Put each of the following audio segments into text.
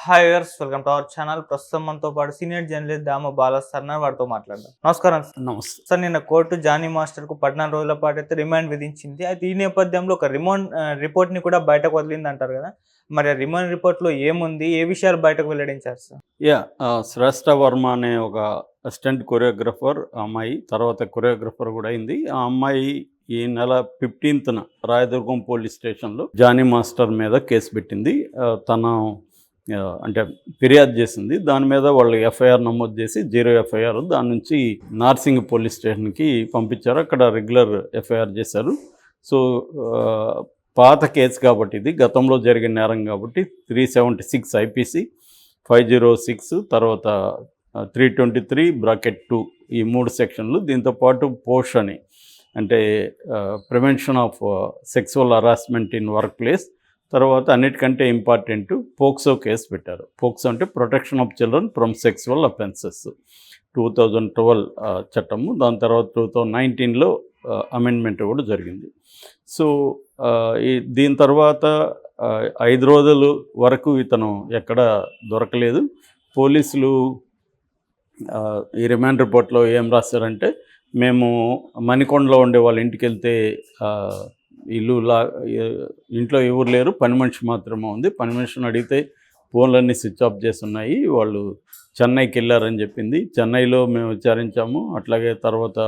Hi viewers, welcome to our channel. ప్రస్తుతం మనతో పాటు సీనియర్ జర్నలిస్ట్ దామ బాలా సార్ వారితో మాట్లాడదాం. నమస్కారం సార్. నమస్తే. సార్, నిన్న కోర్టు జానీ మాస్టర్ కు 14 రోజుల పాటు అయితే రిమాండ్ విధించింది. అయితే ఈ నేపథ్యంలో ఒక రిపోర్ట్ ని కూడా బయటకు వదిలింది అంటారు కదా. మరి ఆ రిమాండ్ రిపోర్ట్ లో ఏముంది, ఏ విషయాలు బయటకు వెల్లడించారు సార్? శ్రేష్ఠ వర్మ అనే ఒక అసిస్టెంట్ కొరియోగ్రఫర్ అమ్మాయి తర్వాత కొరియోగ్రఫర్ కూడా అయింది. ఆ అమ్మాయి ఈ నెల 15న రాయదుర్గం పోలీస్ స్టేషన్లో జానీ మాస్టర్ మీద కేసు పెట్టింది. తను అంటే ఫిర్యాదు చేసింది. దాని మీద వాళ్ళు ఎఫ్ఐఆర్ నమోదు చేసి 0 ఎఫ్ఐఆర్ దాని నుంచి నార్సింగ్ పోలీస్ స్టేషన్కి పంపించారు. అక్కడ రెగ్యులర్ ఎఫ్ఐఆర్ చేశారు. సో పాత కేసు కాబట్టి, ఇది గతంలో జరిగిన నేరం కాబట్టి 376 ఐపీసీ, 506 తర్వాత 323(2) ఈ 3 సెక్షన్లు. దీంతోపాటు పోష్ అని అంటే prevention of sexual harassment in work place, తర్వాత అన్నిటికంటే ఇంపార్టెంట్ పోక్సో కేసు పెట్టారు. పోక్సో అంటే protection of children from sexual offences, 2012 చట్టము. దాని తర్వాత 2019లో అమెండ్మెంట్ కూడా జరిగింది. సో దీని తర్వాత 5 రోజుల వరకు ఇతను ఎక్కడ దొరకలేదు. పోలీసులు ఈ రిమాండ్ రిపోర్ట్లో ఏం రాశారంటే, మేము మణికొండలో ఉండే వాళ్ళ ఇంటికి వెళ్తే ఇంట్లో ఎవరు లేరు, పని మనిషి మాత్రమే ఉంది. పని మనిషిని అడిగితే ఫోన్లన్నీ స్విచ్ ఆఫ్ చేసి ఉన్నాయి, వాళ్ళు చెన్నైకి వెళ్ళారని చెప్పింది. చెన్నైలో మేము విచారించాము. అట్లాగే తర్వాత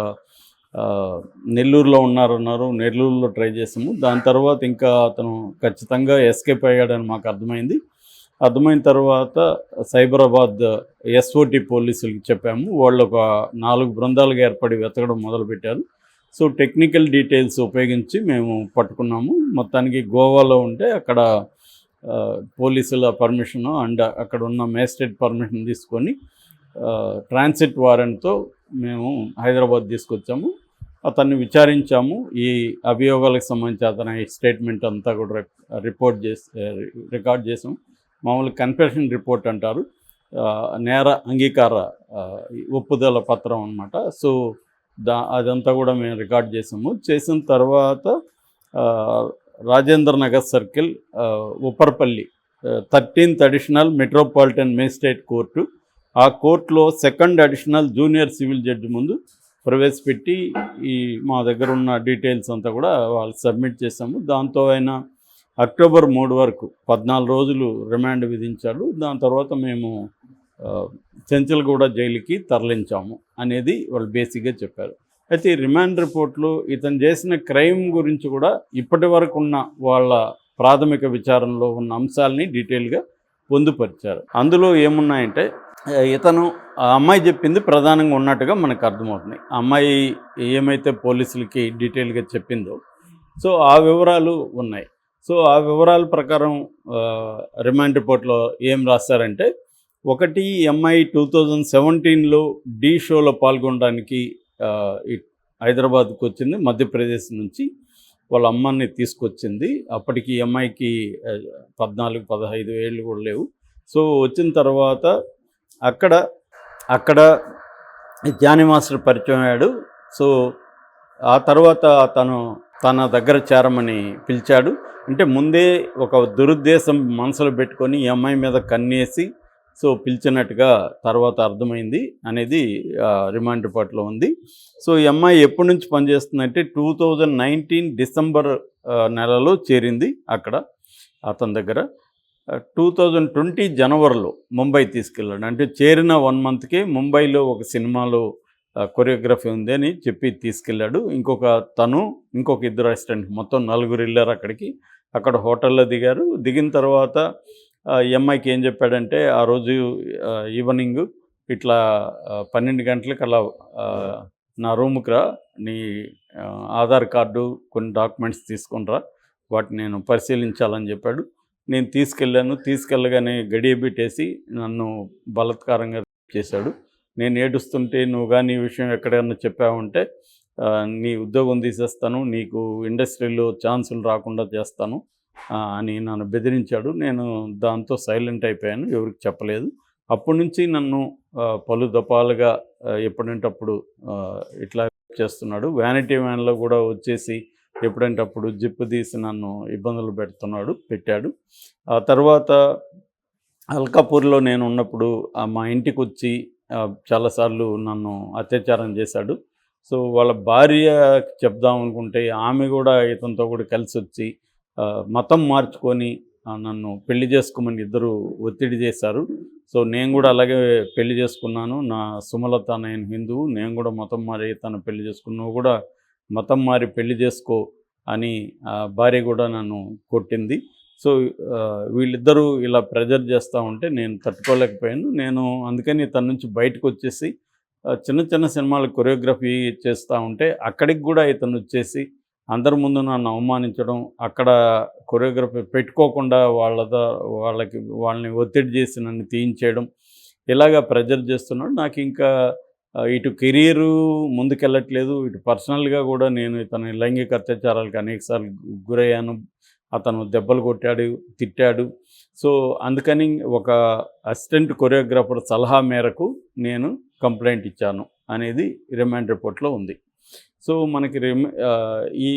నెల్లూరులో ఉన్నారన్నారు, నెల్లూరులో ట్రై చేసాము. దాని తర్వాత ఇంకా అతను ఖచ్చితంగా ఎస్కేప్ అయ్యాడని మాకు అర్థమైన తర్వాత సైబరాబాద్ ఎస్ఓటి పోలీసులకి చెప్పాము. వాళ్ళు ఒక 4 బృందాలుగా ఏర్పడి వెతకడం మొదలుపెట్టారు. సో టెక్నికల్ డీటెయిల్స్ ఉపయోగించి మేము పట్టుకున్నాము. మొత్తానికి గోవాలో ఉంటే అక్కడ పోలీసుల పర్మిషను అండ్ అక్కడ ఉన్న మేజిస్ట్రేట్ పర్మిషన్ తీసుకొని ట్రాన్సిట్ వారెంట్తో మేము హైదరాబాద్ తీసుకొచ్చాము. అతన్ని విచారించాము. ఈ అభియోగాలకు సంబంధించి అతని స్టేట్మెంట్ అంతా కూడా రికార్డ్ చేసాము. మామూలు కన్ఫెషన్ రిపోర్ట్ అంటారు, నేర అంగీకార ఒప్పుదల పత్రం అన్నమాట. సో అదంతా కూడా మేము రికార్డ్ చేసిన తర్వాత Rajendra Nagar circle Upparpalli 13th additional metropolitan magistrate court, ఆ కోర్టులో 2nd additional junior civil judge ముందు ప్రవేశపెట్టి మా దగ్గర ఉన్న డీటెయిల్స్ అంతా కూడా వాళ్ళు సబ్మిట్ చేసాము. దాంతో ఆయన అక్టోబర్ 3 వరకు 14 రోజులు రిమాండ్ విధించాడు. దాని తర్వాత మేము చెంచల్గూడ జైలుకి తరలించాము అనేది వాళ్ళు బేసిక్గా చెప్పారు. అయితే ఈ రిమాండ్ రిపోర్ట్లో ఇతను చేసిన క్రైమ్ గురించి కూడా ఇప్పటి వరకు ఉన్న వాళ్ళ ప్రాథమిక విచారణలో ఉన్న అంశాలని డీటెయిల్గా పొందుపరిచారు. అందులో ఏమున్నాయంటే, ఇతను ఆ అమ్మాయి చెప్పింది ప్రధానంగా ఉన్నట్టుగా మనకు అర్థమవుతుంది. ఆ అమ్మాయి ఏమైతే పోలీసులకి డీటెయిల్గా చెప్పిందో సో ఆ వివరాలు ఉన్నాయి. సో ఆ వివరాల ప్రకారం రిమాండ్ రిపోర్ట్లో ఏం రాస్తారంటే, ఒకటి, ఎంఐ 2017లో ఢీ షోలో పాల్గొనడానికి హైదరాబాద్కు వచ్చింది. మధ్యప్రదేశ్ నుంచి వాళ్ళ అమ్మని తీసుకొచ్చింది. అప్పటికి ఎంఐకి 14-15 ఏళ్ళు కూడా లేవు. సో వచ్చిన తర్వాత అక్కడ జానీ మాస్టర్ పరిచయం అయ్యాడు. సో ఆ తర్వాత తన దగ్గర చేరమని పిలిచాడు. అంటే ముందే ఒక దురుద్దేశం మనసులో పెట్టుకొని ఈ అమ్మాయి మీద కన్నేసి సో పిలిచినట్టుగా తర్వాత అర్థమైంది అనేది రిమాండ్ రిపోర్ట్లో ఉంది. సో ఈ అమ్మాయి ఎప్పటి నుంచి పనిచేస్తుందంటే 2019 డిసెంబర్ నెలలో చేరింది అక్కడ అతని దగ్గర. 2020 జనవరిలో ముంబై తీసుకెళ్ళాడు. అంటే చేరిన 1 మంత్కే ముంబైలో ఒక సినిమాలో కొరియోగ్రఫీ ఉంది అని చెప్పి తీసుకెళ్ళాడు. ఇంకొక 2 అసిస్టెంట్, మొత్తం 4 వెళ్ళారు అక్కడికి. అక్కడ హోటల్లో దిగిన తర్వాత ఎంఐకి ఏం చెప్పాడంటే, ఆ రోజు ఈవినింగ్ ఇట్లా 12 గంటలకు అలా నా రూమ్కి రా, నీ ఆధార్ కార్డు కొన్ని డాక్యుమెంట్స్ తీసుకునిరా, వాటిని నేను పరిశీలించాలని చెప్పాడు. నేను తీసుకెళ్ళగానే గడియ పెట్టేసి నన్ను బలాత్కారంగా చేశాడు. నేను ఏడుస్తుంటే, నువ్వు కానీ ఈ విషయం ఎక్కడైనా చెప్పావంటే నీ ఉద్యోగం తీసేస్తాను, నీకు ఇండస్ట్రీలో ఛాన్సులు రాకుండా చేస్తాను అని నన్ను బెదిరించాడు. నేను దాంతో సైలెంట్ అయిపోయాను, ఎవరికి చెప్పలేదు. అప్పటి నుంచి నన్ను పలు దఫాలుగా ఎప్పుడంటే అప్పుడు ఇట్లా చేస్తున్నాడు. వ్యానిటీ వ్యాన్లో కూడా వచ్చేసి ఎప్పుడంటే అప్పుడు జిప్పు తీసి నన్ను ఇబ్బందులు పెట్టాడు. ఆ తర్వాత అల్కాపూర్లో నేను ఉన్నప్పుడు మా ఇంటికి వచ్చి చాలాసార్లు నన్ను అత్యాచారం చేశాడు. సో వాళ్ళ భార్య చెప్దాం అనుకుంటే ఆమె కూడా ఇతనితో కూడా కలిసి వచ్చి మతం మార్చుకొని నన్ను పెళ్లి చేసుకోమని ఇద్దరు ఒత్తిడి చేశారు. సో నేను కూడా అలాగే పెళ్లి చేసుకున్నాను. నా సుమలత, నేను హిందువు, నేను కూడా మతం మారి తను పెళ్లి చేసుకున్నాను, నువ్వు కూడా మతం మారి పెళ్లి చేసుకో అని భార్య కూడా నన్ను కొట్టింది. సో వీళ్ళిద్దరూ ఇలా ప్రెజర్ చేస్తూ ఉంటే నేను తట్టుకోలేకపోయాను. నేను అందుకని తన నుంచి బయటకు వచ్చేసి చిన్న చిన్న సినిమాలు కొరియోగ్రఫీ చేస్తూ ఉంటే అక్కడికి కూడా ఇతను వచ్చేసి అందరి ముందు నన్ను అవమానించడం, అక్కడ కొరియోగ్రఫీ పెట్టుకోకుండా వాళ్ళని ఒత్తిడి చేసి నన్ను తీయించేయడం, ఇలాగా ప్రెజర్ చేస్తున్నాడు. నాకు ఇంకా ఇటు కెరీరు ముందుకెళ్ళట్లేదు, ఇటు పర్సనల్గా కూడా నేను ఇతని లైంగిక అత్యాచారాలకు అనేకసార్లు గురయ్యాను. అతను దెబ్బలు కొట్టాడు, తిట్టాడు. సో అందుకని ఒక అసిస్టెంట్ కొరియోగ్రాఫర్ సలహా మేరకు నేను కంప్లైంట్ ఇచ్చాను అనేది రిమాండ్ రిపోర్ట్లో ఉంది. సో మనకి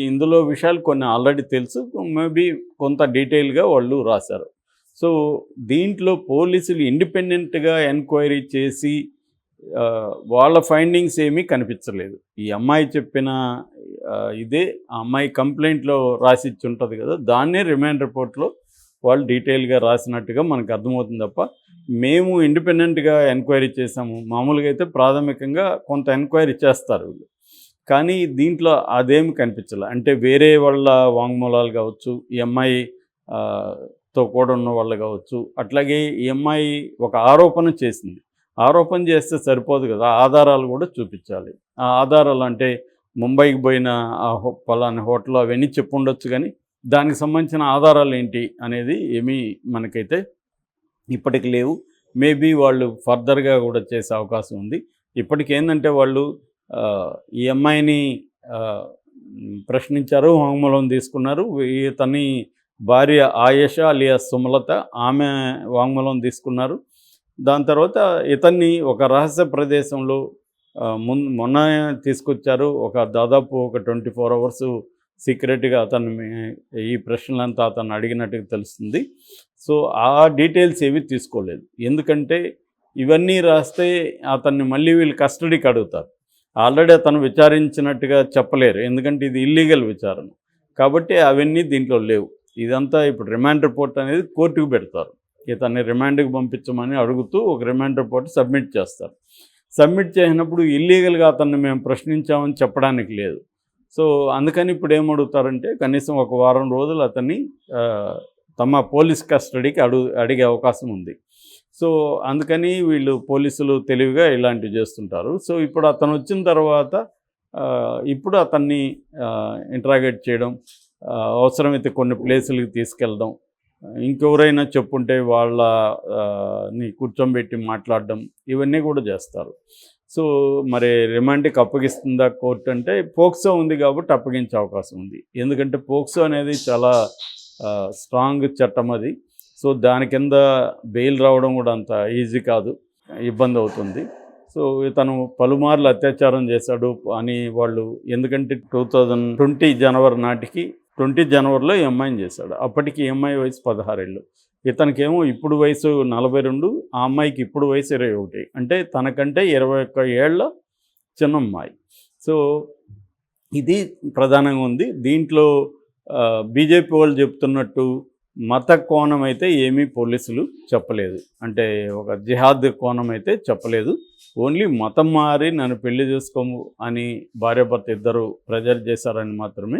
ఇందులో విషయాలు కొన్ని ఆల్రెడీ తెలుసు, మేబీ కొంత డీటెయిల్గా వాళ్ళు రాశారు. సో దీంట్లో పోలీసులు ఇండిపెండెంట్గా ఎంక్వైరీ చేసి వాళ్ళ ఫైండింగ్స్ ఏమీ కనిపించలేదు. ఈ అమ్మాయి చెప్పిన ఇదే ఆ అమ్మాయి కంప్లైంట్లో రాసిచ్చి ఉంటుంది కదా, దాన్నే రిమాండ్ రిపోర్ట్లో వాళ్ళు డీటెయిల్గా రాసినట్టుగా మనకు అర్థమవుతుంది తప్ప మేము ఇండిపెండెంట్గా ఎంక్వైరీ చేసాము. మామూలుగా అయితే ప్రాథమికంగా కొంత ఎంక్వైరీ చేస్తారు వీళ్ళు, కానీ దీంట్లో అదేమి కనిపించలే. అంటే వేరే వాళ్ళ వాంగ్మూలాలు కావచ్చు, ఈ అమ్మాయి తో కూడా ఉన్న వాళ్ళు కావచ్చు, అట్లాగే ఈ అమ్మాయి ఒక ఆరోపణ చేసింది. ఆరోపణ చేస్తే సరిపోదు కదా, ఆధారాలు కూడా చూపించాలి. ఆ ఆధారాలు అంటే ముంబైకి పోయిన పలానా హోటల్ అవన్నీ చెప్పుండొచ్చు, కానీ దానికి సంబంధించిన ఆధారాలు ఏంటి అనేది ఏమీ మనకైతే ఇప్పటికి లేవు. మేబీ వాళ్ళు ఫర్దర్గా కూడా చేసే అవకాశం ఉంది. ఇప్పటికేందంటే వాళ్ళు ఈ అమ్మాయిని ప్రశ్నించారు, వాంగ్మూలం తీసుకున్నారు. ఇతని భార్య ఆయేషా అలియాస్ సుమలత, ఆమె వాంగ్మూలం తీసుకున్నారు. దాని తర్వాత ఇతన్ని ఒక రహస్య ప్రదేశంలో మొన్న తీసుకొచ్చారు. దాదాపు ఒక 24 hours సీక్రెట్గా అతను ఈ ప్రశ్నలంతా అతను అడిగినట్టుగా తెలుస్తుంది. సో ఆ డీటెయిల్స్ ఏవి తీసుకోలేదు, ఎందుకంటే ఇవన్నీ రాస్తే అతన్ని మళ్ళీ వీళ్ళు కస్టడీకి అడుగుతారు. ఆల్రెడీ అతను విచారించినట్టుగా చెప్పలేరు, ఎందుకంటే ఇది ఇల్లీగల్ విచారణ కాబట్టి అవన్నీ దీంట్లో లేవు. ఇదంతా ఇప్పుడు రిమాండ్ రిపోర్ట్ అనేది కోర్టుకు పెడతారు. ఇతన్ని రిమాండ్కి పంపించమని అడుగుతూ ఒక రిమాండ్ రిపోర్ట్ సబ్మిట్ చేస్తారు. సబ్మిట్ చేసినప్పుడు ఇల్లీగల్గా అతన్ని మేము ప్రశ్నించామని చెప్పడానికి లేదు. సో అందుకని ఇప్పుడు ఏమడుగుతారంటే కనీసం ఒక వారం రోజులు అతన్ని తమ పోలీస్ కస్టడీకి అడిగే అవకాశం ఉంది. సో అందుకని వీళ్ళు పోలీసులు తెలివిగా ఇలాంటివి చేస్తుంటారు. సో ఇప్పుడు అతను వచ్చిన తర్వాత ఇప్పుడు అతన్ని ఇంట్రాగేట్ చేయడం, అవసరమైతే కొన్ని ప్లేసులకి తీసుకెళ్ళడం, ఇంకెవరైనా చెప్పుంటే వాళ్ళని కూర్చోబెట్టి మాట్లాడడం, ఇవన్నీ కూడా చేస్తారు. సో మరి రిమాండ్కి అప్పగిస్తుందా కోర్టు అంటే పోక్సో ఉంది కాబట్టి అప్పగించే అవకాశం ఉంది. ఎందుకంటే పోక్సో అనేది చాలా స్ట్రాంగ్ చట్టం అది. సో దాని కింద బెయిల్ రావడం కూడా అంత ఈజీ కాదు, ఇబ్బంది అవుతుంది. సో ఇతను పలుమార్లు అత్యాచారం చేశాడు అని వాళ్ళు, ఎందుకంటే 2020 జనవరి నాటికి 20 జనవరిలో ఈ అమ్మాయిని చేశాడు. అప్పటికి ఈ అమ్మాయి వయసు 16 ఏళ్ళు, ఇతనికేమో ఇప్పుడు వయసు 42, ఆ అమ్మాయికి ఇప్పుడు వయసు 21, అంటే తనకంటే 21 ఏళ్ళ చిన్న అమ్మాయి. సో ఇది ప్రధానంగా ఉంది. దీంట్లో బీజేపీ వాళ్ళు చెప్తున్నట్టు మత కోణం అయితే ఏమీ పోలీసులు చెప్పలేదు, అంటే ఒక జిహాద్ కోణం అయితే చెప్పలేదు. ఓన్లీ మతం మారి నన్ను పెళ్లి చేసుకోము అని భార్యాభర్త ఇద్దరు ప్రెజర్ చేశారని మాత్రమే